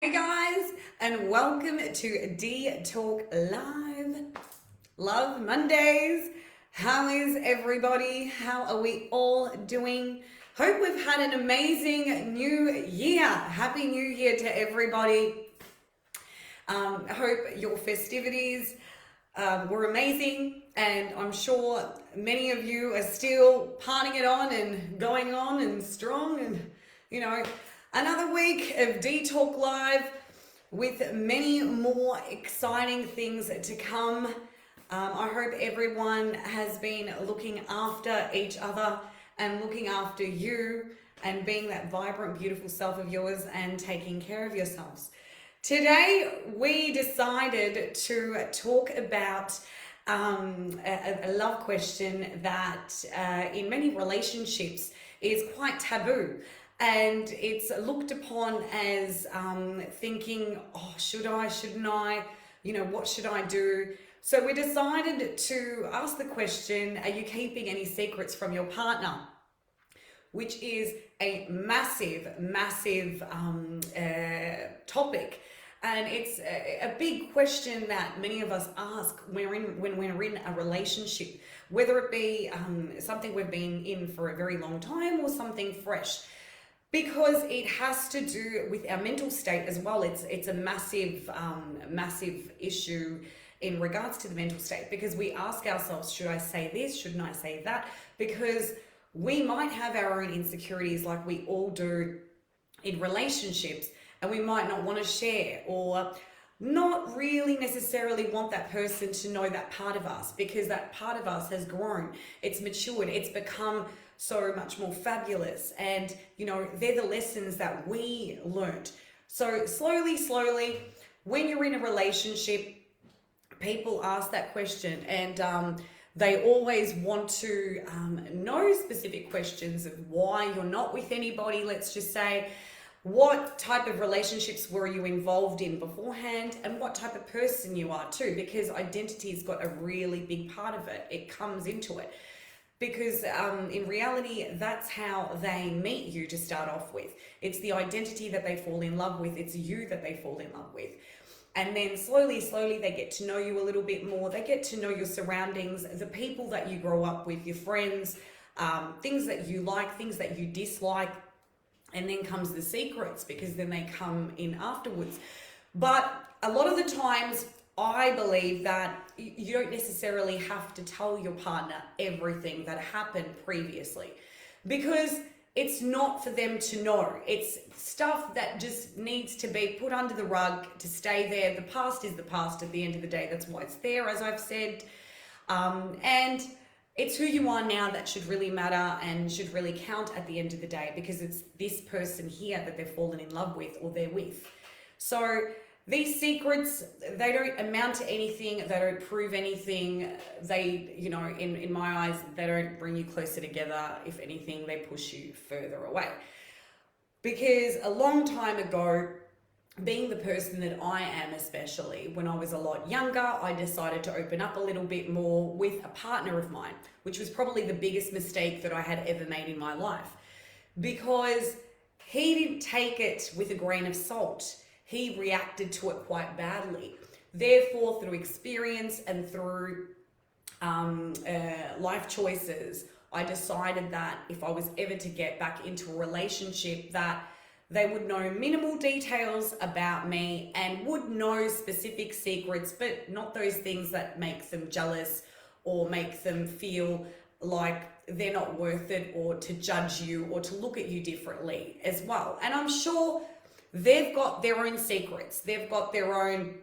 Hey guys, and welcome to Dee Talk Live. Love Mondays. How is everybody? How are we all doing? Hope we've had an amazing new year. Happy New Year to everybody. I hope your festivities were amazing, and I'm sure many of you are still partying it on and strong, and another week of Dee Talk Live with many more exciting things to come. I hope everyone has been looking after each other and looking after you and being that vibrant, beautiful self of yours and taking care of yourselves. Today, we decided to talk about a love question that in many relationships is quite taboo. And it's looked upon as thinking, oh, should I, shouldn't I? What should I do? So we decided to ask the question, are you keeping any secrets from your partner? Which is a massive topic. And it's a big question that many of us ask when we're in a relationship, whether it be something we've been in for a very long time or something fresh. Because it has to do with our mental state as well. It's a massive issue in regards to the mental state, because we ask ourselves, should I say this? Shouldn't I say that? Because we might have our own insecurities like we all do in relationships, and we might not want to share or not really necessarily want that person to know that part of us, because that part of us has grown, it's matured, it's become so much more fabulous, and they're the lessons that we learned. So slowly, when you're in a relationship, people ask that question, and they always want to know specific questions of why you're not with anybody. Let's just say, what type of relationships were you involved in beforehand, and what type of person you are too, because identity's got a really big part of it. It comes into it. Because in reality, that's how they meet you to start off with. It's the identity that they fall in love with. It's you that they fall in love with. And then slowly, they get to know you a little bit more. They get to know your surroundings, the people that you grow up with, your friends, things that you like, things that you dislike. And then comes the secrets, because then they come in afterwards. But a lot of the times, I believe that you don't necessarily have to tell your partner everything that happened previously, because it's not for them to know. It's stuff that just needs to be put under the rug to stay there. The past is the past at the end of the day. That's why it's there, as I've said. And it's who you are now that should really matter and should really count at the end of the day, because it's this person here that they've fallen in love with or they're with. So these secrets, they don't amount to anything. They don't prove anything. They, in my eyes, they don't bring you closer together. If anything, they push you further away. Because a long time ago, being the person that I am, especially when I was a lot younger, I decided to open up a little bit more with a partner of mine, which was probably the biggest mistake that I had ever made in my life, because he didn't take it with a grain of salt. He reacted to it quite badly. Therefore, through experience and through life choices, I decided that if I was ever to get back into a relationship, that they would know minimal details about me and would know specific secrets, but not those things that make them jealous or make them feel like they're not worth it, or to judge you or to look at you differently as well. And I'm sure they've got their own secrets. They've got their own,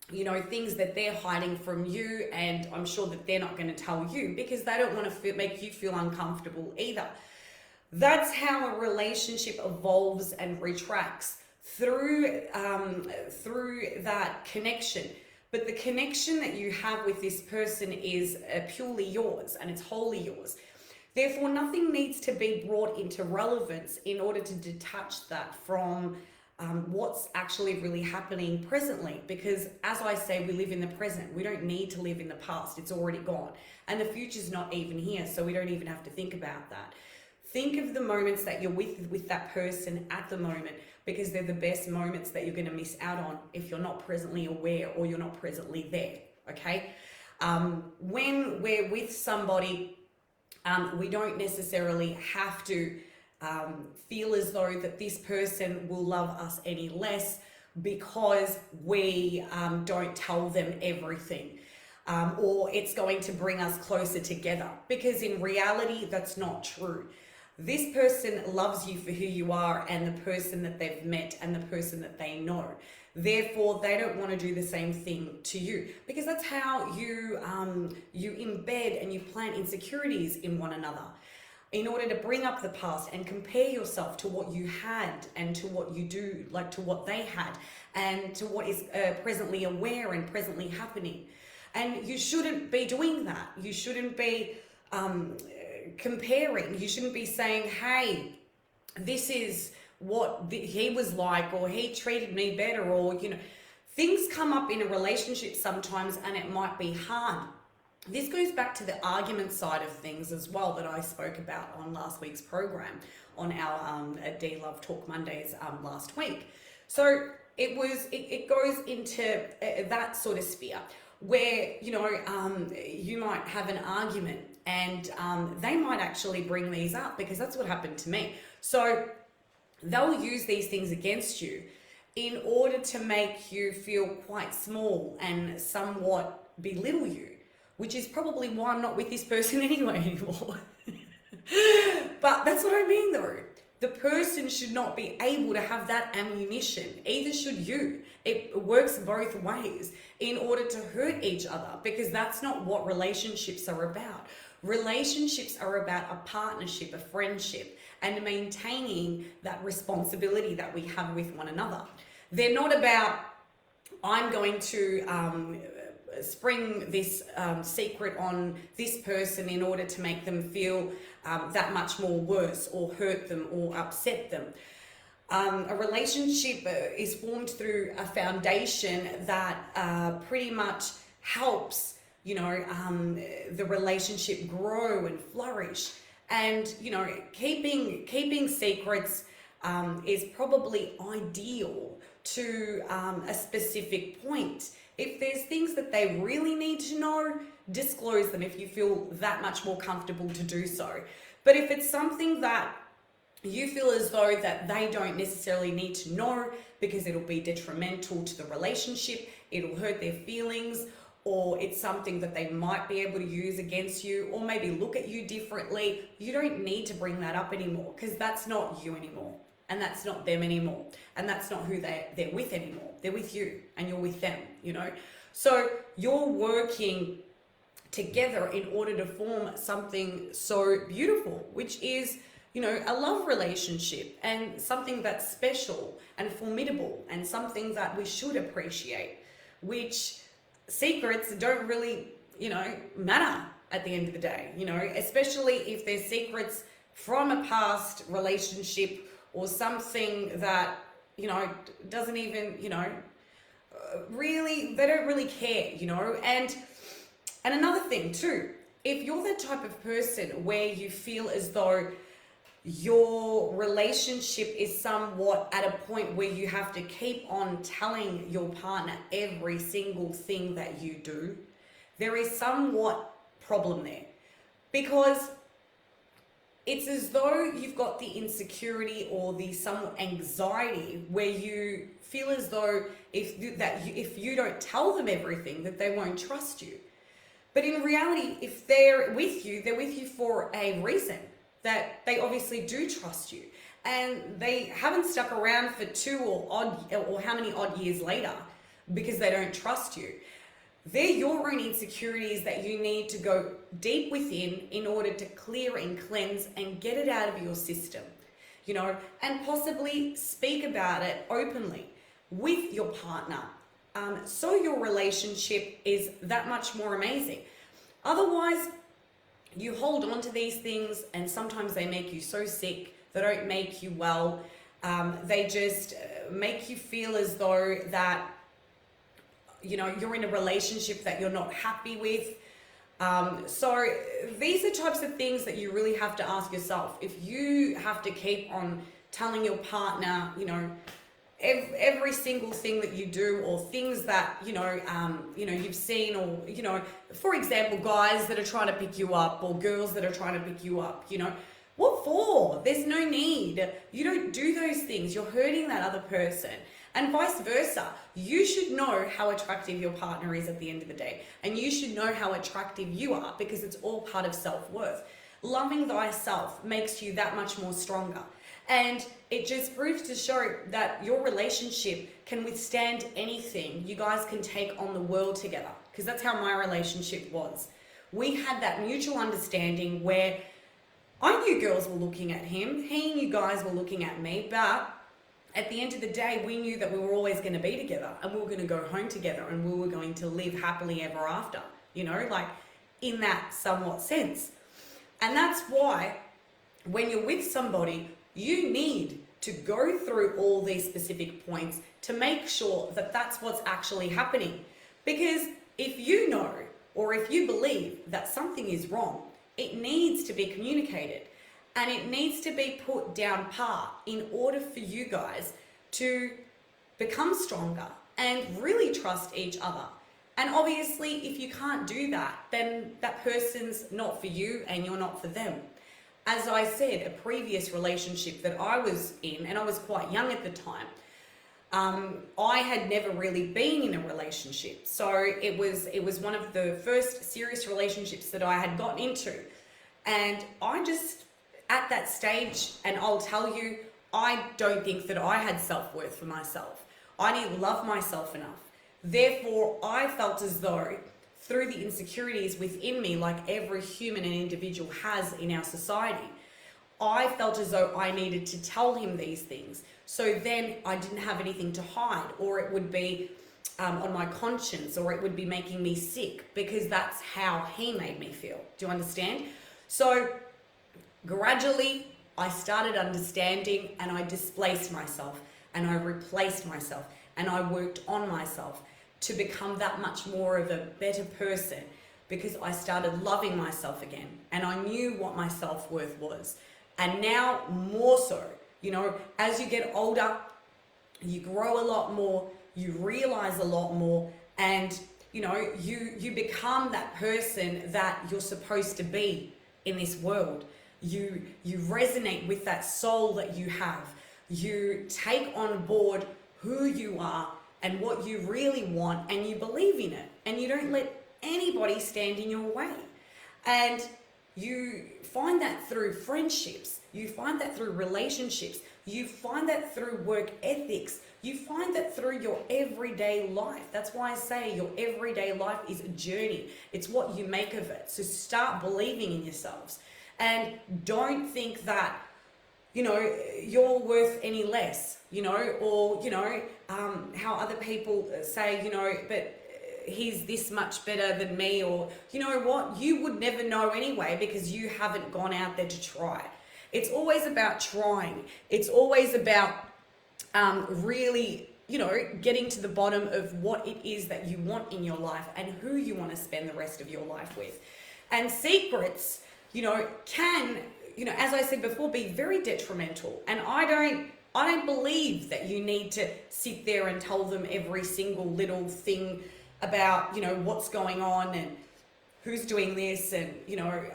things that they're hiding from you. And I'm sure that they're not going to tell you, because they don't want to make you feel uncomfortable either. That's how a relationship evolves and retracts through that connection. But the connection that you have with this person is purely yours, and it's wholly yours. Therefore, nothing needs to be brought into relevance in order to detach that from what's actually really happening presently. Because as I say, we live in the present. We don't need to live in the past. It's already gone. And the future's not even here, so we don't even have to think about that. Think of the moments that you're with that person at the moment. because they're the best moments that you're going to miss out on if you're not presently aware or you're not presently there. Okay. When we're with somebody, we don't necessarily have to feel as though that this person will love us any less because we don't tell them everything, or it's going to bring us closer together, because in reality that's not true. This person loves you for who you are and the person that they've met and the person that they know. Therefore, they don't want to do the same thing to you, because that's how you embed and you plant insecurities in one another, in order to bring up the past and compare yourself to what you had and to what you do, like to what they had, and to what is presently aware and presently happening. And you shouldn't be doing that. You shouldn't be comparing. You shouldn't be saying, hey, this is what he was like, or he treated me better, or, you know, things come up in a relationship sometimes and it might be hard. This goes back to the argument side of things as well that I spoke about on last week's program on our Dee Love Talk Mondays last week. So it goes into that sort of sphere where, you know, you might have an argument and they might actually bring these up, because that's what happened to me. So they'll use these things against you in order to make you feel quite small and somewhat belittle you, which is probably why I'm not with this person anyway anymore. But that's what I mean though. The person should not be able to have that ammunition. Either should you. It works both ways in order to hurt each other, because that's not what relationships are about. Relationships are about a partnership, a friendship, and maintaining that responsibility that we have with one another. They're not about, I'm going to spring this secret on this person in order to make them feel that much more worse, or hurt them, or upset them. A relationship is formed through a foundation that pretty much helps, you know, the relationship grow and flourish. And, you know, keeping secrets is probably ideal to a specific point. If there's things that they really need to know, disclose them if you feel that much more comfortable to do so. But if it's something that you feel as though that they don't necessarily need to know because it'll be detrimental to the relationship, it'll hurt their feelings, or it's something that they might be able to use against you, or maybe look at you differently, you don't need to bring that up anymore, because that's not you anymore. And that's not them anymore. And that's not who they're with anymore. They're with you and you're with them, you know. So you're working together in order to form something so beautiful, which is, you know, a love relationship, and something that's special and formidable, and something that we should appreciate, which secrets don't really, you know, matter at the end of the day, you know, especially if they're secrets from a past relationship, or something that, you know, doesn't even, you know, really, they don't really care, you know. And another thing too, if you're the type of person where you feel as though your relationship is somewhat at a point where you have to keep on telling your partner every single thing that you do, there is somewhat problem there, because it's as though you've got the insecurity or the somewhat anxiety where you feel as though if you don't tell them everything, that they won't trust you. But in reality, if they're with you for a reason, that they obviously do trust you, and they haven't stuck around for or how many odd years later because they don't trust you. They're your own insecurities that you need to go deep within in order to clear and cleanse and get it out of your system, you know, and possibly speak about it openly with your partner, so your relationship is that much more amazing. Otherwise, you hold on to these things, and sometimes they make you so sick, they don't make you well, they just make you feel as though that, you know, you're in a relationship that you're not happy with. So these are types of things that you really have to ask yourself. If you have to keep on telling your partner, every single thing that you do, or things that you've seen, or for example, guys that are trying to pick you up, or girls that are trying to pick you up, what for? There's no need. You don't do those things. You're hurting that other person. And vice versa. You should know how attractive your partner is at the end of the day. And you should know how attractive you are, because it's all part of self-worth. Loving thyself makes you that much more stronger. And it just proves to show that your relationship can withstand anything. You guys can take on the world together, because that's how my relationship was. We had that mutual understanding where I knew girls were looking at him, he knew guys were looking at me, but at the end of the day, we knew that we were always going to be together, and we were going to go home together, and we were going to live happily ever after, like in that somewhat sense. And that's why when you're with somebody, you need to go through all these specific points to make sure that that's what's actually happening. Because if you know, or if you believe that something is wrong, it needs to be communicated, and it needs to be put down par in order for you guys to become stronger and really trust each other. And obviously, if you can't do that, then that person's not for you and you're not for them. As I said, a previous relationship that I was in, and I was quite young at the time, I had never really been in a relationship. So it was one of the first serious relationships that I had gotten into. And I just, at that stage, and I'll tell you, I don't think that I had self-worth for myself. I didn't love myself enough. Therefore, I felt as though through the insecurities within me, like every human and individual has in our society, I felt as though I needed to tell him these things. So then I didn't have anything to hide, or it would be on my conscience, or it would be making me sick, because that's how he made me feel. Do you understand? So gradually I started understanding, and I displaced myself, and I replaced myself, and I worked on myself to become that much more of a better person, because I started loving myself again, and I knew what my self-worth was. And now more so, as you get older, you grow a lot more, you realize a lot more, and you become that person that you're supposed to be in this world. You resonate with that soul that you have. You take on board who you are and what you really want, and you believe in it, and you don't let anybody stand in your way. And you find that through friendships, you find that through relationships, you find that through work ethics, you find that through your everyday life. That's why I say your everyday life is a journey. It's what you make of it. So start believing in yourselves, and don't think that you're worth any less, or how other people say, but he's this much better than me, or what, you would never know anyway, because you haven't gone out there to try. It's always about trying. It's always about really getting to the bottom of what it is that you want in your life, and who you want to spend the rest of your life with. And secrets can, as I said before, be very detrimental. And I don't believe that you need to sit there and tell them every single little thing about, what's going on, and who's doing this, and,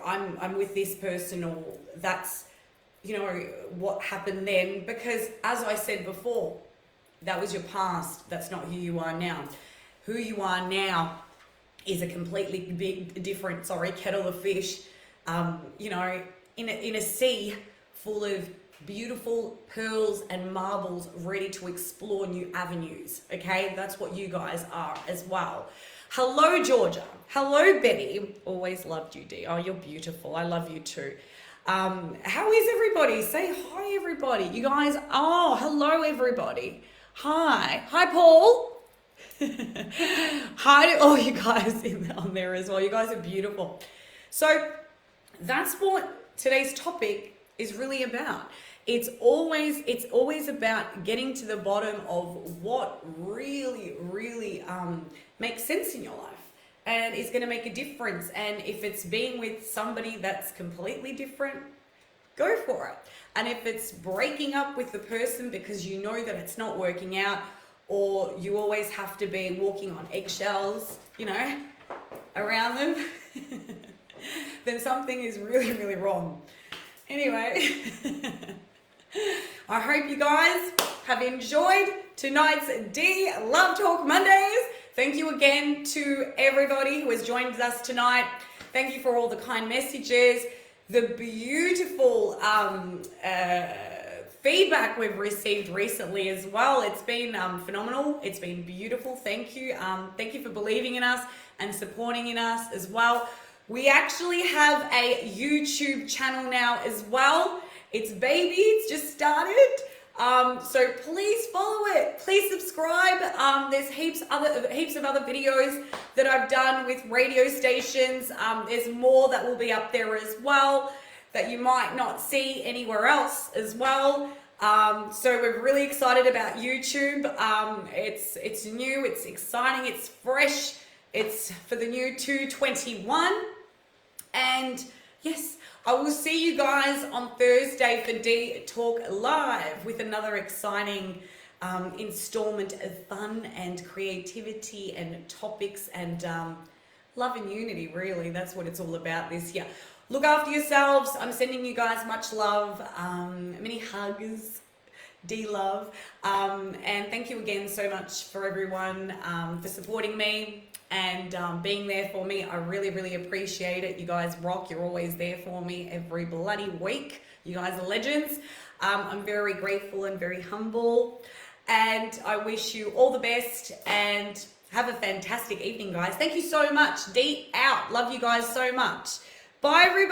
I'm with this person, or that's, what happened then. Because as I said before, that was your past. That's not who you are now. Who you are now is a completely different, kettle of fish, in a sea full of beautiful pearls and marbles, ready to explore new avenues. Okay, that's what you guys are as well. Hello, Georgia. Hello, Betty. Always loved you, Dee. Oh, you're beautiful. I love you too. How is everybody? Say hi, everybody. You guys. Oh, hello, everybody. Hi, Paul. Hi to all you guys on there as well. You guys are beautiful. So that's what today's topic is really about. It's always about getting to the bottom of what really makes sense in your life and is going to make a difference. And if it's being with somebody that's completely different, go for it. And if it's breaking up with the person because you know that it's not working out, or you always have to be walking on eggshells, you know, around them, then something is really, really wrong. Anyway, I hope you guys have enjoyed tonight's Dee Love Talk Mondays. Thank you again to everybody who has joined us tonight. Thank you for all the kind messages, the beautiful feedback we've received recently as well. It's been phenomenal. It's been beautiful. Thank you. Thank you for believing in us and supporting in us as well. We actually have a YouTube channel now as well. It's baby. It's just started. So please follow it. Please subscribe. There's heaps of other videos that I've done with radio stations. There's more that will be up there as well that you might not see anywhere else as well. So we're really excited about YouTube. It's new, it's exciting, it's fresh. It's for the new 221. And yes, I will see you guys on Thursday for Dee Talk Live with another exciting installment of fun and creativity and topics and love and unity, really. That's what it's all about this year. Look after yourselves. I'm sending you guys much love, many hugs, Dee love. And thank you again so much for everyone for supporting me and being there for me. I really, really appreciate it. You guys rock. You're always there for me every bloody week. You guys are legends. I'm very grateful and very humble. And I wish you all the best and have a fantastic evening, guys. Thank you so much. Dee out. Love you guys so much. Bye, everybody.